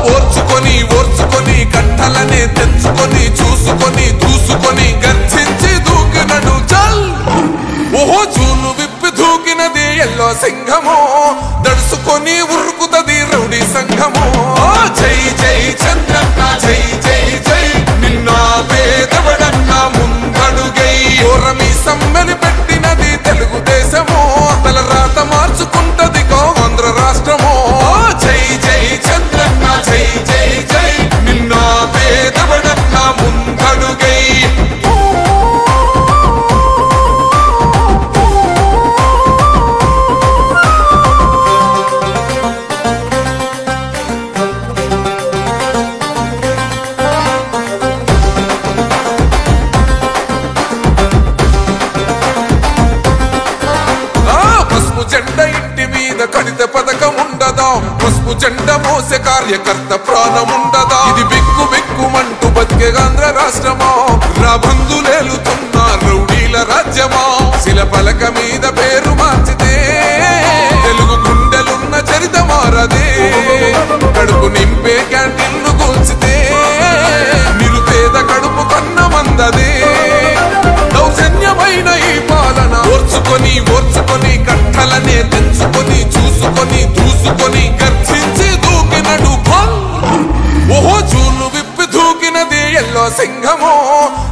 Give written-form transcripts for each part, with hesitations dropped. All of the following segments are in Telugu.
ఓర్చుకొని ఓర్చుకొని కట్టలనే తెంచుకొని చూసుకొని దూసుకొని గర్జించి దూకినడు చల్ ఓహో జూలు విప్పి దూకినది ఎల్లో సింహమో దడుసుకొని ఉరుకుతది రౌడీ సంఘమో జై జై చంద్రన్న జై జై జై నిన్న పేదవడన్న ముందడుగై ఓరమి సమ్మెలి పెట్టినది తెలుగుదేశమో తల రాత మార్చుకుంటది ఆంధ్ర రాష్ట్రమో జై జై చంద్రన్న జై జై జై నిన్న పేదవడన్న ముందడుగై జెండ ఇంటి మీద కడిత పథకం ఉండదా పసుపు జెండ మోసే కార్యకర్త ప్రాణం ఉండదా ఇది బిక్కు బిక్కుమంటూ బతికే ఆంధ్ర రాష్ట్రమా రాబందులేలుతున్న రౌడీల రాజ్యమా శిల పలక మీద పేరు మార్చితే తెలుగు గుండెలున్న చరిత మారదే కడుపు నింపే క్యాంటీన్లు కూల్చితే నిరుపేద కడుపు కన్న మందదే దౌర్జన్యమైన ఈ పాలన ఓర్చుకొని ఓర్చుకొని కట్టలనే తెంచుకొని చూసుకొని దూసుకొని గర్జించి దూకినడు ఓహో జూలు విప్పి దూకినది ఎల్లో సింహమో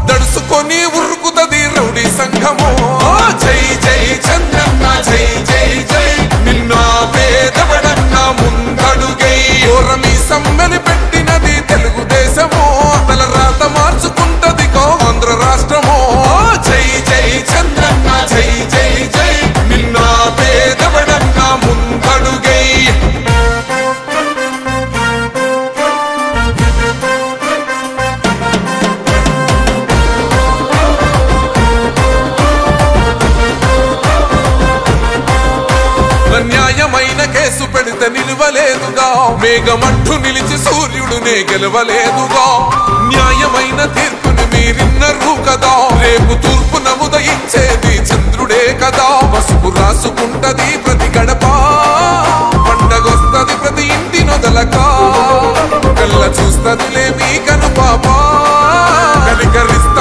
దడుసుకొని ఉరుకుతది రౌడీ సంఘమో జై జై చంద్రన్న జై జై జై నిన్న పేదవడన్న ముందడుగై ఓరమి సమ్మెలి పెట్టినది తెలుగుదేశమో తల రాత మార్చుకుంటది ఆంధ్ర రాష్ట్రమో జై జై చంద్రన్న జై జై జై నిన్న పేదవడన్న ముందడుగై న్యాయమైన కేసు పెడితే నిలవలేదుగా మేఘమట్టు నిలిచి సూర్యుడునే గెలవలేదుగా న్యాయమైన తీర్పుని మీరిన్నరు కదా రేపు తూర్పు నముదయించేది చంద్రుడే కదా పసుపు రాసుకుంటది ప్రతి గడప పండగొస్తది ప్రతి ఇంటి నొదలక కళ్ళ చూస్తదిలే మీ కను పాప కలికరిస్త